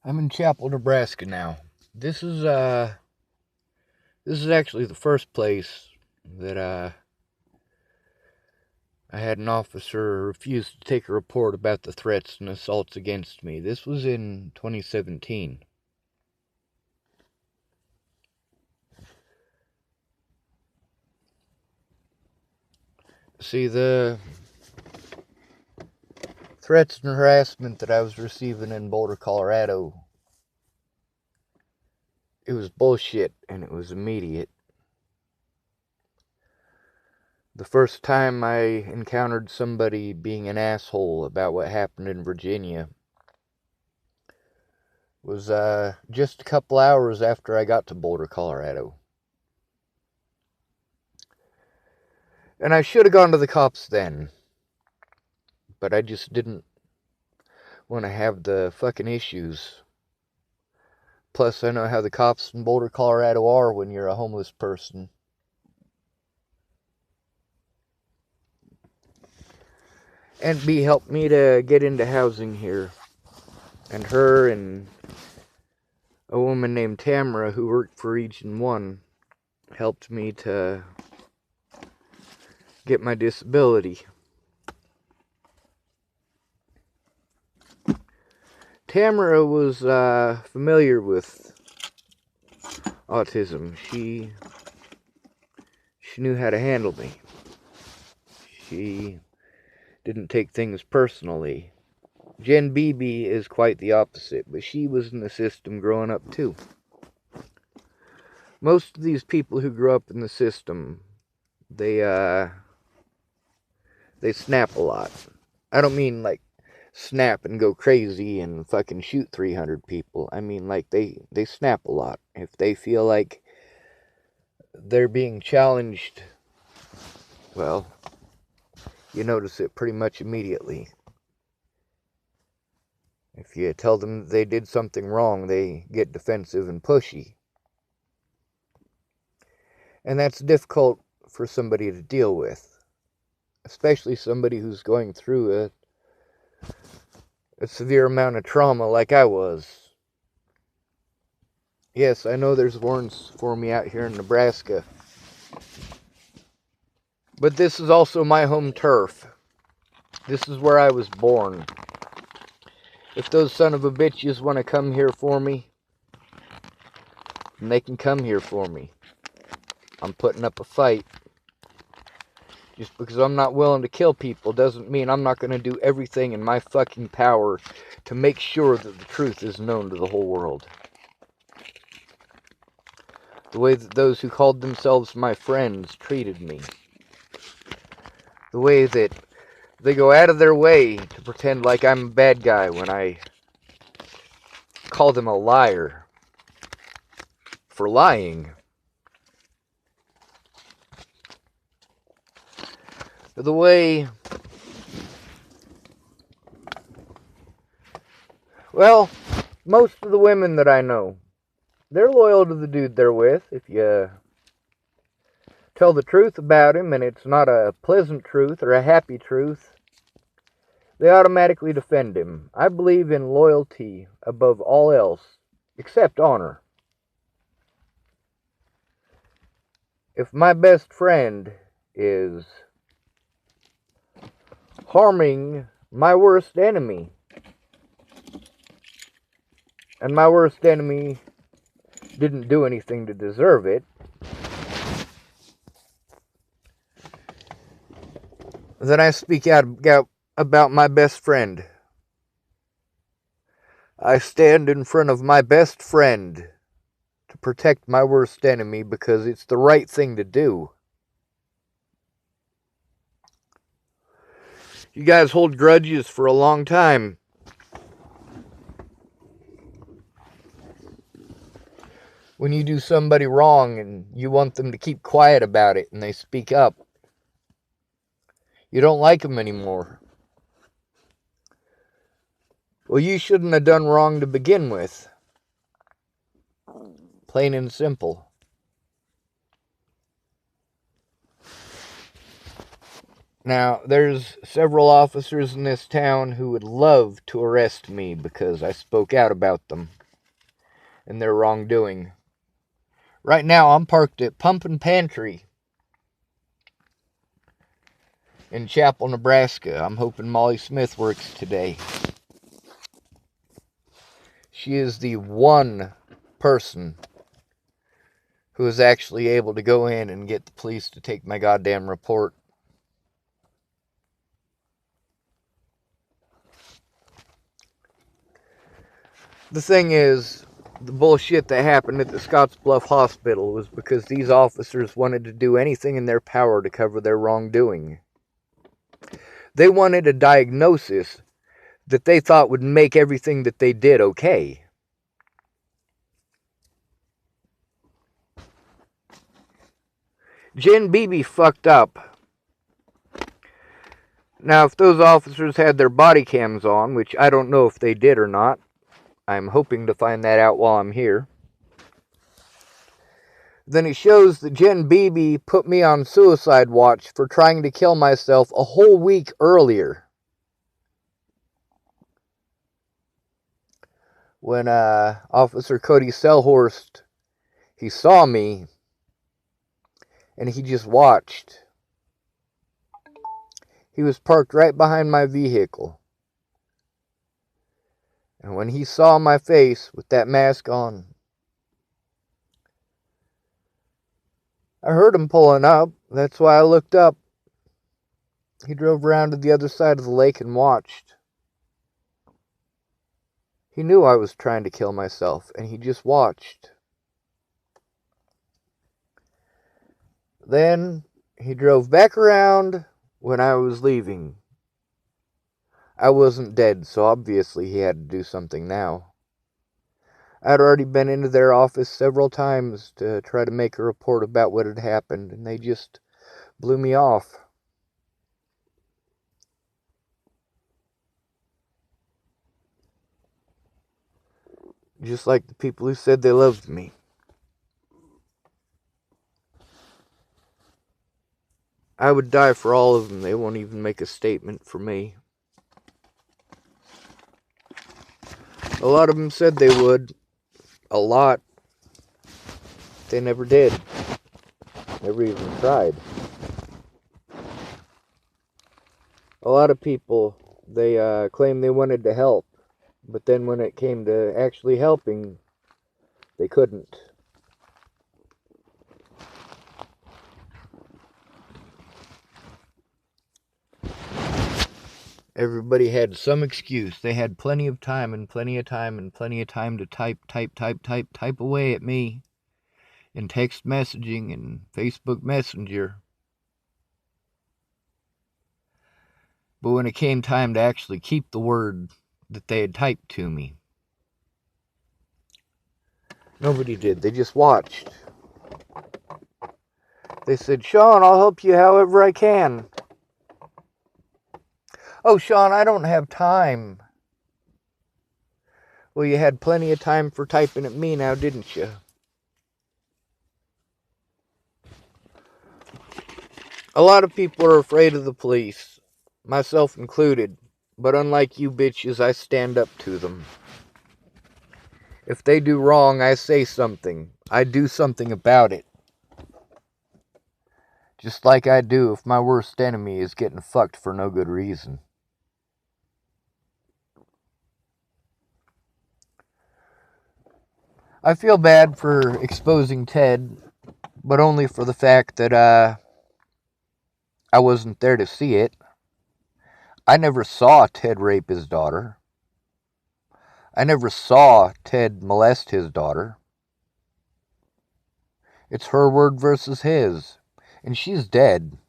I'm in Chapel, Nebraska now. This is actually the first place that I had an officer refuse to take a report about the threats and assaults against me. This was in 2017. See, the threats and harassment that I was receiving in Boulder, Colorado, it was bullshit and it was immediate. The first time I encountered somebody being an asshole about what happened in Virginia was just a couple hours after I got to Boulder, Colorado. And I should have gone to the cops then, but I just didn't want to have the fucking issues. Plus, I know how the cops in Boulder, Colorado are when you're a homeless person. And B helped me to get into housing here. And her and a woman named Tamara who worked for Region 1 helped me to get my disability. Tamara was familiar with autism. She knew how to handle me. She didn't take things personally. Jen Beebe is quite the opposite, but she was in the system growing up too. Most of these people who grew up in the system, they snap a lot. I don't mean like snap and go crazy and fucking shoot 300 people. I mean like they snap a lot. If they feel like they're being challenged, well, you notice it pretty much immediately. If you tell them they did something wrong, they get defensive and pushy. And that's difficult for somebody to deal with. Especially somebody who's going through a severe amount of trauma like I was. Yes, I know there's warrants for me out here in Nebraska. But this is also my home turf. This is where I was born. If those son of a bitches want to come here for me, then they can come here for me. I'm putting up a fight. Just because I'm not willing to kill people doesn't mean I'm not going to do everything in my fucking power to make sure that the truth is known to the whole world. The way that those who called themselves my friends treated me. The way that they go out of their way to pretend like I'm a bad guy when I call them a liar for lying. The way, well, most of the women that I know, they're loyal to the dude they're with. If you tell the truth about him and it's not a pleasant truth or a happy truth, they automatically defend him. I believe in loyalty above all else, except honor. If my best friend is harming my worst enemy, and my worst enemy didn't do anything to deserve it, then I speak out about my best friend. I stand in front of my best friend to protect my worst enemy because it's the right thing to do. You guys hold grudges for a long time. When you do somebody wrong and you want them to keep quiet about it and they speak up, you don't like them anymore. Well, you shouldn't have done wrong to begin with. Plain and simple. Now, there's several officers in this town who would love to arrest me because I spoke out about them and their wrongdoing. Right now, I'm parked at Pump and Pantry in Chapel, Nebraska. I'm hoping Molly Smith works today. She is the one person who is actually able to go in and get the police to take my goddamn report. The thing is, the bullshit that happened at the Scottsbluff Hospital was because these officers wanted to do anything in their power to cover their wrongdoing. They wanted a diagnosis that they thought would make everything that they did okay. Jen Beebe fucked up. Now, if those officers had their body cams on, which I don't know if they did or not, I'm hoping to find that out while I'm here, then it shows that Jen Beebe put me on suicide watch for trying to kill myself a whole week earlier. When Officer Cody Selhorst, he saw me, and he just watched. He was parked right behind my vehicle. And when he saw my face with that mask on, I heard him pulling up. That's why I looked up. He drove around to the other side of the lake and watched. He knew I was trying to kill myself, and he just watched. Then he drove back around when I was leaving. I wasn't dead, so obviously he had to do something now. I'd already been into their office several times to try to make a report about what had happened, and they just blew me off. Just like the people who said they loved me. I would die for all of them. They won't even make a statement for me. A lot of them said they would. A lot. They never did. Never even tried. A lot of people, they claimed they wanted to help. But then when it came to actually helping, they couldn't. Everybody had some excuse. They had plenty of time and plenty of time and plenty of time to type away at me in text messaging and Facebook Messenger. But when it came time to actually keep the word that they had typed to me, nobody did. They just watched. They said, "Sean, I'll help you however I can." "Oh, Sean, I don't have time." "Well, you had plenty of time for typing at me now, didn't you?" A lot of people are afraid of the police, myself included. But unlike you bitches, I stand up to them. If they do wrong, I say something. I do something about it. Just like I do if my worst enemy is getting fucked for no good reason. I feel bad for exposing Ted, but only for the fact that I wasn't there to see it. I never saw Ted rape his daughter. I never saw Ted molest his daughter. It's her word versus his, and she's dead.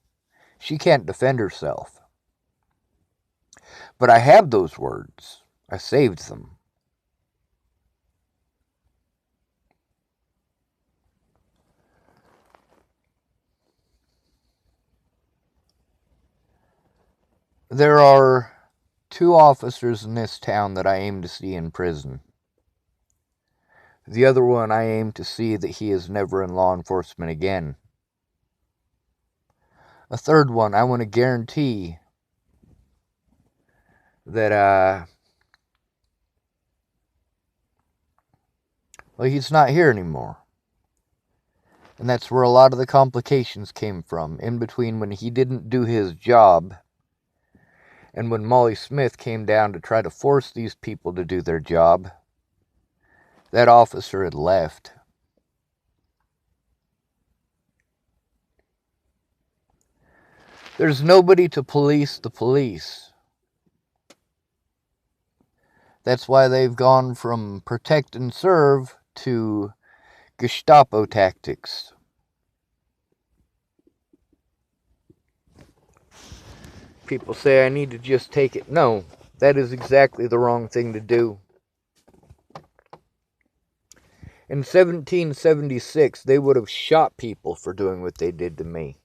She can't defend herself. But I have those words. I saved them. There are 2 officers in this town that I aim to see in prison. The other one I aim to see that he is never in law enforcement again. A third one, I want to guarantee that, well, he's not here anymore. And that's where a lot of the complications came from, in between when he didn't do his job and when Molly Smith came down to try to force these people to do their job. That officer had left. There's nobody to police the police. That's why they've gone from protect and serve to Gestapo tactics. People say I need to just take it. No, that is exactly the wrong thing to do. In 1776, they would have shot people for doing what they did to me.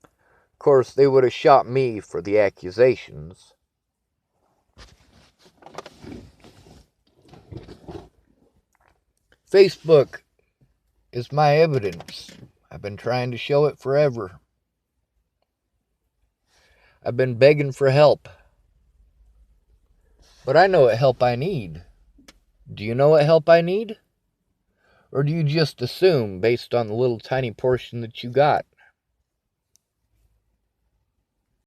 Of course, they would have shot me for the accusations. Facebook is my evidence. I've been trying to show it forever. I've been begging for help. But I know what help I need. Do you know what help I need? Or do you just assume based on the little tiny portion that you got?